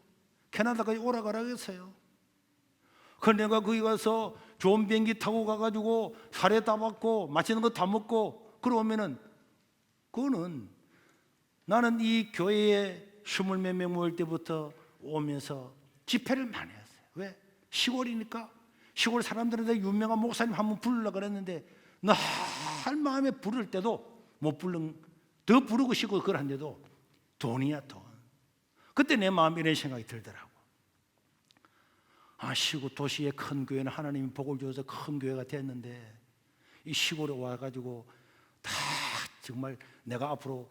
S1: 캐나다까지 오라 가라겠어요? 그런데 내가 거기 가서 좋은 비행기 타고 가가지고 사례 다 받고 맛있는 거 다 먹고 그러면은 그거는 나는 이 교회에 20몇 명 모일 때부터 오면서 집회를 많이 했어요. 왜? 시골이니까 시골 사람들한테 유명한 목사님 한 번 부르려고 그랬는데 나 할 마음에 부를 때도 못 부른 더 부르고 싶고 그걸 한데도 돈이야 돈. 그때 내 마음에 이런 생각이 들더라고. 시골 도시의 큰 교회는 하나님이 복을 주어서 큰 교회가 됐는데 이 시골에 와가지고 다 정말 내가 앞으로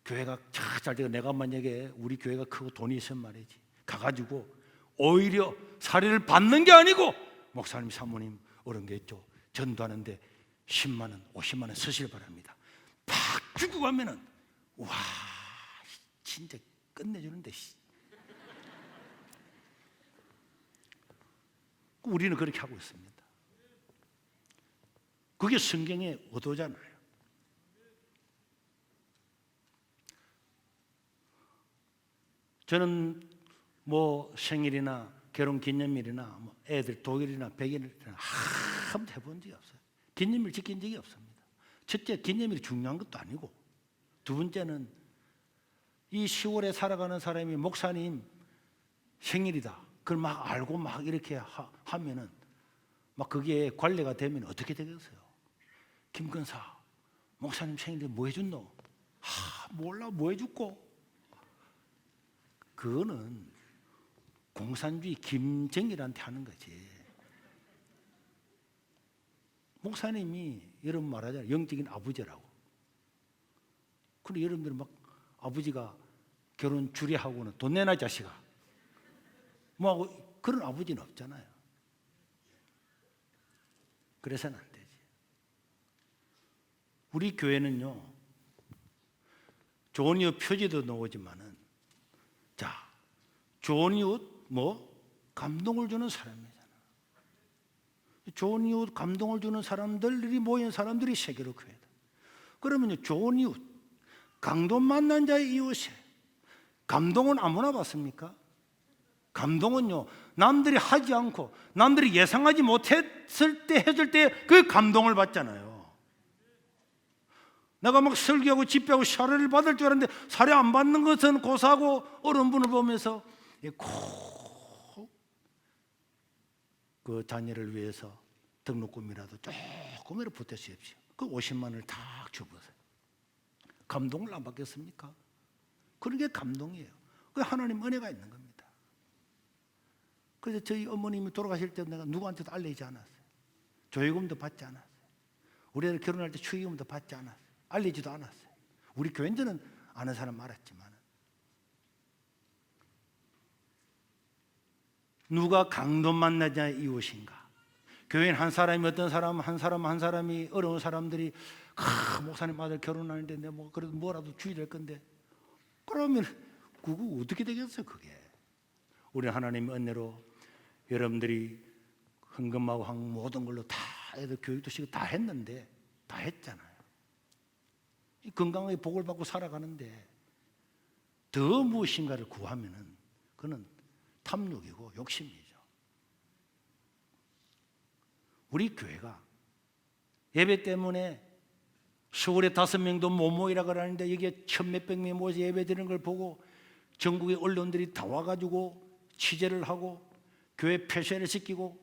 S1: 교회가 잘 되고 내가 만약에 우리 교회가 크고 돈이 있으면 말이지 가가지고 오히려 사례를 받는 게 아니고 목사님, 사모님 어려운 게 있죠. 전도하는데 10만 원, 50만 원 쓰시길 바랍니다. 팍 주고 가면은 와 진짜 끝내주는데. 우리는 그렇게 하고 있습니다. 그게 성경의 의도잖아요. 저는 뭐 생일이나 결혼기념일이나 뭐 애들 독일이나 백일이나 한 번도 해본 적이 없어요. 기념일 지킨 적이 없습니다. 첫째, 기념일이 중요한 것도 아니고, 두 번째는 이 10월에 살아가는 사람이 목사님 생일이다, 그걸 막 알고 막 이렇게 하면은 막 그게 관례가 되면 어떻게 되겠어요? 김근사 목사님 생일에 뭐 해줬노? 몰라, 뭐 해줬고. 그거는 공산주의 김정일한테 하는 거지. 목사님이 여러분 말하잖아요, 영적인 아버지라고. 근데 여러분들은 막 아버지가 결혼 주례하고는 돈 내놔 자식아 뭐하고, 그런 아버지는 없잖아요. 그래서는 안 되지. 우리 교회는요, 좋은 이웃 표지도 나오지만은, 자, 좋은 이웃 뭐 감동을 주는 사람이잖아. 좋은 이웃 감동을 주는 사람들이 모인 사람들이 세계로 교회다. 그러면요, 좋은 이웃, 강도 만난 자의 이웃에 감동은 아무나 받습니까? 감동은요, 남들이 하지 않고 남들이 예상하지 못했을 때 해줄 때 그 감동을 받잖아요. 내가 막 설교하고 집회하고 사례를 받을 줄 알았는데 사례 안 받는 것은 고사하고 어려운 분을 보면서 그 자녀를 위해서 등록금이라도 조금이라도 보태주십시오. 그 50만 원을 딱 줘보세요. 감동을 안 받겠습니까? 그런 게 감동이에요. 그 하나님 은혜가 있는 겁니다. 그래서 저희 어머님이 돌아가실 때 내가 누구한테도 알리지 않았어요. 조회금도 받지 않았어요. 우리 애들 결혼할 때 축의금도 받지 않았어요. 알리지도 않았어요. 우리 교인들은 아는 사람 알았지만, 누가 강도 만나자 이웃인가? 교인 한 사람이, 어떤 사람 한 사람이, 어려운 사람들이 목사님 아들 결혼하는데 내가 뭐 그래도 뭐라도 주의될 건데, 그러면 그거 어떻게 되겠어요? 그게. 우리 하나님의 은혜로 여러분들이 헌금하고 한 모든 걸로 다 애들 교육도 시키고 다 했는데, 다 했잖아요. 건강하게 복을 받고 살아가는데 더 무엇인가를 구하면은 그는 탐욕이고 욕심이죠. 우리 교회가 예배 때문에 서울에 5명도 못 모이라 그러는데 여기에 1,000몇백 명이 모여서 예배 드리는 걸 보고 전국의 언론들이 다 와가지고 취재를 하고 교회 폐쇄를 시키고,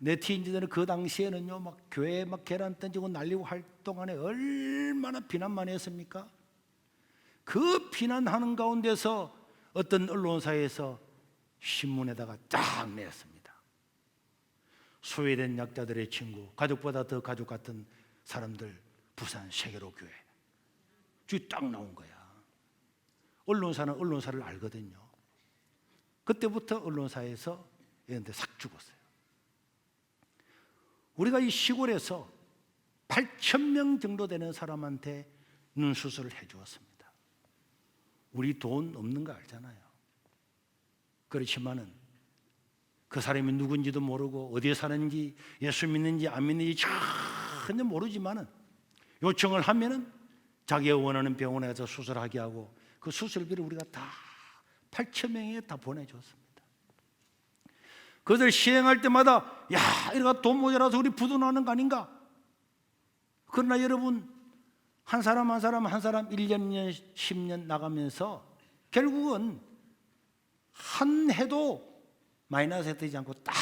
S1: 네티즌들은 그 당시에는요 막 교회에 막 계란 던지고 날리고 할 동안에 얼마나 비난 많이 했습니까? 그 비난하는 가운데서 어떤 언론사에서 신문에다가 딱 냈습니다. 소외된 약자들의 친구, 가족보다 더 가족 같은 사람들, 부산 세계로 교회. 쭉 딱 나온 거야. 언론사는 언론사를 알거든요. 그때부터 언론사에서 얘한테 싹 죽었어요. 우리가 이 시골에서 8,000명 정도 되는 사람한테 눈 수술을 해주었습니다. 우리 돈 없는 거 알잖아요. 그렇지만은 그 사람이 누군지도 모르고 어디에 사는지, 예수 믿는지 안 믿는지 전혀 모르지만은 요청을 하면은 자기가 원하는 병원에 가서 수술하게 하고, 그 수술비를 우리가 다 8,000명에 다 보내줬습니다. 그들 시행할 때마다 야, 이거 돈 모자라서 우리 부도나는 거 아닌가? 그러나 여러분, 한 사람 1년, 10년 나가면서 결국은 한 해도 마이너스 되지 않고 딱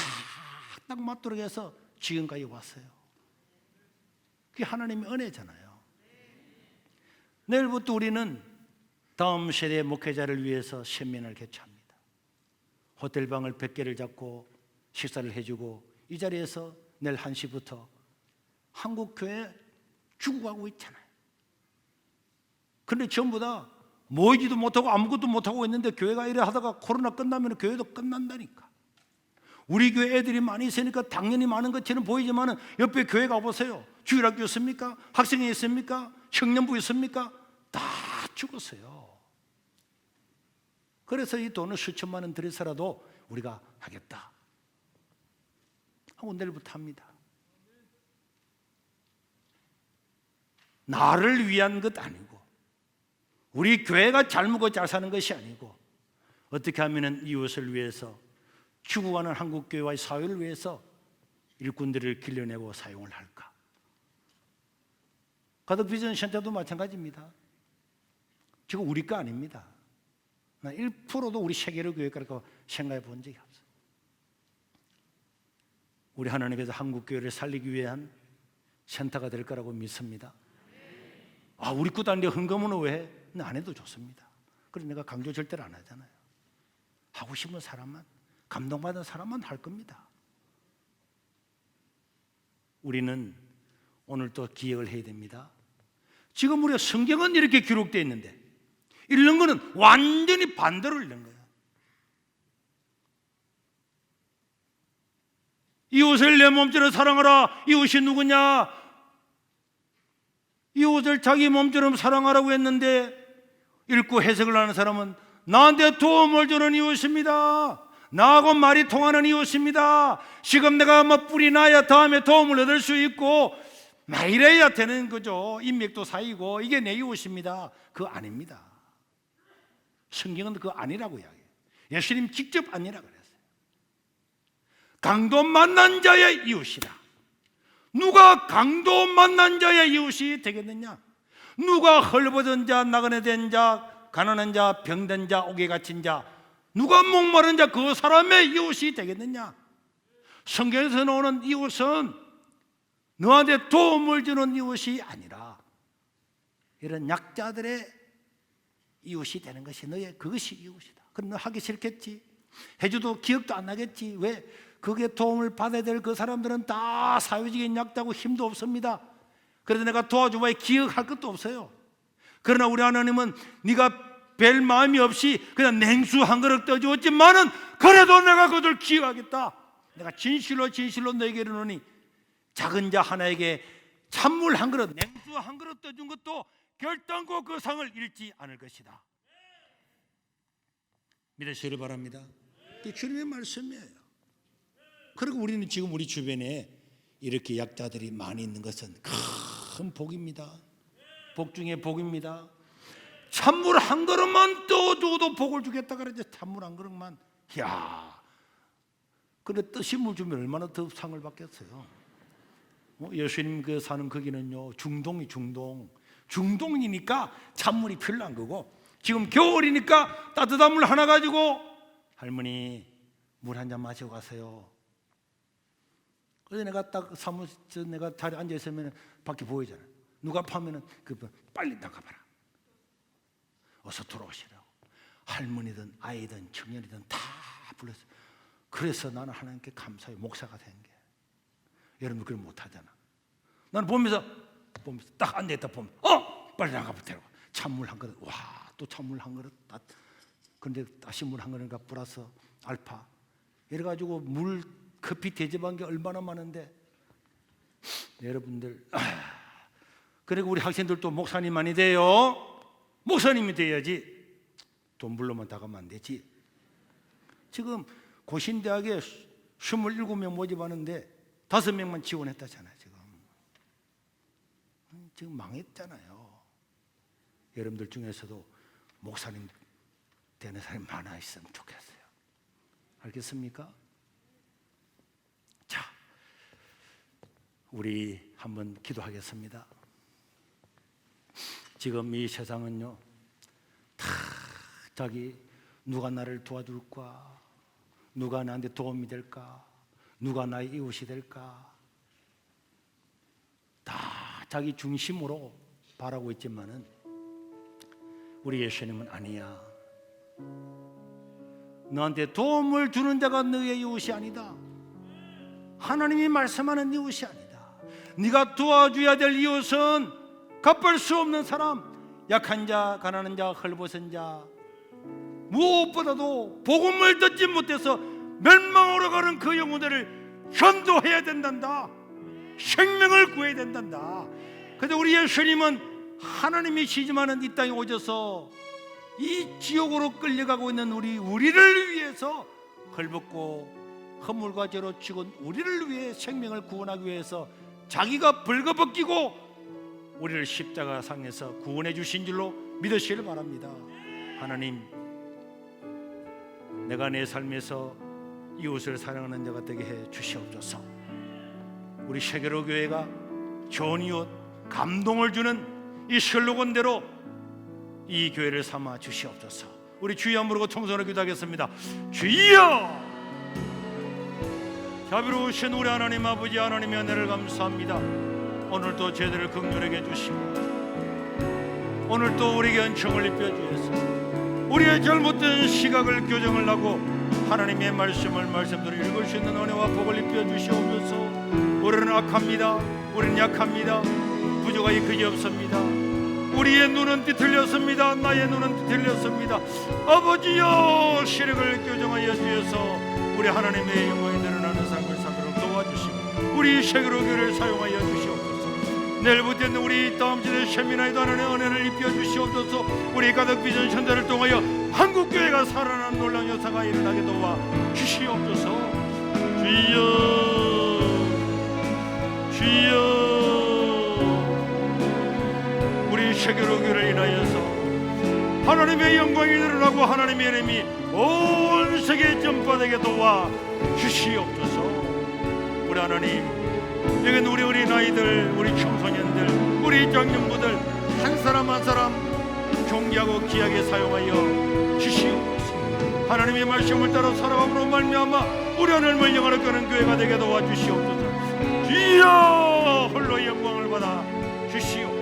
S1: 맞도록 해서 지금까지 왔어요. 그게 하나님의 은혜잖아요. 내일부터 우리는 다음 세대의 목회자를 위해서 세면을 개최합니다. 호텔방을 100개를 잡고 식사를 해주고, 이 자리에서 내일 1시부터 한국교회 죽어가고 있잖아요. 그런데 전부 다 모이지도 못하고 아무것도 못하고 있는데 교회가 이래 하다가 코로나 끝나면 교회도 끝난다니까. 우리 교회 애들이 많이 있으니까 당연히 많은 것처럼 보이지만 옆에 교회 가보세요. 주일학교 있습니까? 학생회 있습니까? 청년부 있습니까? 다 죽었어요. 그래서 이 돈을 수천만 원 들여서라도 우리가 하겠다 하고 내일부터 합니다. 나를 위한 것 아니고, 우리 교회가 잘 먹고 잘 사는 것이 아니고, 어떻게 하면 이웃을 위해서, 죽어가는 한국교회와의 사회를 위해서 일꾼들을 길러내고 사용을 할까. 가덕 비전 센터도 마찬가지입니다. 지금 우리 거 아닙니다. 1%도 우리 세계로 교회가라고 생각해 본 적이 없어요. 우리 하나님께서 한국교회를 살리기 위한 센터가 될 거라고 믿습니다. 우리 것도 아닌데 헌금은 왜 해? 안 해도 좋습니다. 그래서 내가 강조 절대로 안 하잖아요. 하고 싶은 사람만, 감동받은 사람만 할 겁니다. 우리는 오늘 또 기억을 해야 됩니다. 지금 우리가 성경은 이렇게 기록되어 있는데 읽는 거는 완전히 반대로 읽는 거예요. 이웃을 내 몸처럼 사랑하라. 이웃이 누구냐? 이웃을 자기 몸처럼 사랑하라고 했는데 읽고 해석을 하는 사람은 나한테 도움을 주는 이웃입니다. 나하고 말이 통하는 이웃입니다. 지금 내가 뿌리 나야 다음에 도움을 얻을 수 있고 이래야 되는 거죠. 인맥도 사이고 이게 내 이웃입니다. 그거 아닙니다. 성경은 그거 아니라고 이야기해요. 예수님 직접 아니라고 그랬어요. 강도 만난 자의 이웃이다. 누가 강도 만난 자의 이웃이 되겠느냐? 누가 헐벗은 자, 나그네 된 자, 가난한 자, 병든 자, 옥에 갇힌 자, 누가 목마른 자, 그 사람의 이웃이 되겠느냐? 성경에서 나오는 이웃은 너한테 도움을 주는 이웃이 아니라 이런 약자들의 이웃이 되는 것이 너의 그것이 이웃이다. 그럼 너 하기 싫겠지? 해줘도 기억도 안 나겠지? 왜? 그게 도움을 받아야 될 그 사람들은 다 사회적인 약자고 힘도 없습니다. 그래서 내가 도와줘봐야 기억할 것도 없어요. 그러나 우리 하나님은 네가 별 마음이 없이 그냥 냉수 한 그릇 떠주었지만은 그래도 내가 그들 기억하겠다. 내가 진실로 너에게 이르노니 작은 자 하나에게 찬물 한 그릇, 냉수 한 그릇 떠준 것도 결단코 그 상을 잃지 않을 것이다. 믿으시기 바랍니다. 이게 주님의 말씀이에요. 그리고 우리는 지금 우리 주변에 이렇게 약자들이 많이 있는 것은 큰 복입니다. 복 중에 복입니다. 찬물 한 그릇만 떠줘도 복을 주겠다 그러죠. 찬물 한 그릇만. 이야, 근데 뜨신 물 주면 얼마나 더 상을 받겠어요. 예수님 그 사는 거기는요 중동이니까 찬물이 필요한 거고, 지금 겨울이니까 따뜻한 물 하나 가지고 할머니 물 한 잔 마시고 가세요. 그래서 내가 딱 사무실 내가 자리에 앉아 있으면 밖에 보이잖아요. 누가 파면은 빨리 나가봐라. 어서 들어오시라고. 할머니든 아이든 청년이든 다 불렀어요. 그래서 나는 하나님께 감사해요. 목사가 된 게. 여러분 그걸 못하잖아. 나는 보면서 딱 앉아있다 보면 빨리 나가보세요. 찬물 한 그릇. 와, 또 찬물 한 그릇. 그런데 다시 물 한 그릇과 플러스 알파 이래가지고 물 커피 대접한 게 얼마나 많은데 여러분들 그리고 우리 학생들도 목사님 많이 돼요. 목사님이 돼야지. 돈 불러만 다가면 안 되지. 지금 고신대학에 27명 모집하는데 5명만 지원했다잖아요. 지금 망했잖아요. 여러분들 중에서도 목사님 되는 사람이 많아 있으면 좋겠어요. 알겠습니까? 자, 우리 한번 기도하겠습니다. 지금 이 세상은요, 다 자기 누가 나를 도와줄까? 누가 나한테 도움이 될까? 누가 나의 이웃이 될까? 다 자기 중심으로 바라고 있지만은 우리 예수님은 아니야. 너한테 도움을 주는 자가 너의 이웃이 아니다. 하나님이 말씀하는 이웃이 아니다. 네가 도와줘야 될 이웃은 갚을 수 없는 사람, 약한 자, 가난한 자, 헐벗은 자, 무엇보다도 복음을 듣지 못해서 멸망으로 가는 그 영혼들을 전도해야 된단다. 생명을 구해야 된단다. 근데 우리 예수님은 하나님이시지만은 이 땅에 오셔서 이 지옥으로 끌려가고 있는 우리를 위해서 헐벗고 허물과 죄로 죽은 우리를 위해 생명을 구원하기 위해서 자기가 벌거벗기고 우리를 십자가상에서 구원해 주신 줄로 믿으시길 바랍니다. 하나님, 내가 내 삶에서 이웃을 사랑하는 자가 되게 해 주시옵소서. 우리 세계로 교회가 좋은 이웃, 감동을 주는 이 슬로건대로 이 교회를 삼아 주시옵소서. 우리 주여 부르고 통성으로 기도하겠습니다. 주여! 자비로우신 우리 하나님 아버지, 하나님의 은혜를 감사합니다. 오늘도 저희들을 긍휼하게 해주시고 오늘도 우리에게 은총을 입혀주셔서 우리의 잘못된 시각을 교정을 하고 하나님의 말씀대로 읽을 수 있는 은혜와 복을 입혀주시옵소서. 우리는 악합니다. 우리는 약합니다. 부족하기 그지없습니다. 우리의 눈은 뒤틀렸습니다. 나의 눈은 뒤틀렸습니다. 아버지여, 시력을 교정하여 주셔서 우리 하나님의 영광이 드러나는 삶을 살도록 도와주시고 우리 세계로 교회를 사용하여 주시옵소서. 내일부터는 우리 다음 주에 세미나에도 하나님의 은혜를 입혀 주시옵소서. 우리 가덕 비전 선대를 통하여 한국교회가 살아나는 놀라운 역사가 일어나게 도와 주시옵소서. 주여, 주여, 우리 세계로 교회를 인하여서 하나님의 영광이 드러나고 하나님의 이름이 온 세계에 전파되게 도와 주시옵소서. 우리 하나님, 여기는 우리 어린아이들, 우리 청소년들, 우리 장년부들 한 사람 한 사람 존귀하고 귀하게 사용하여 주시옵소서. 하나님의 말씀을 따라 살아감으로 말미암아 우리 하늘을 영화를 끄는 교회가 되게 도와주시옵소서. 주여, 홀로 영광을 받아 주시옵소서.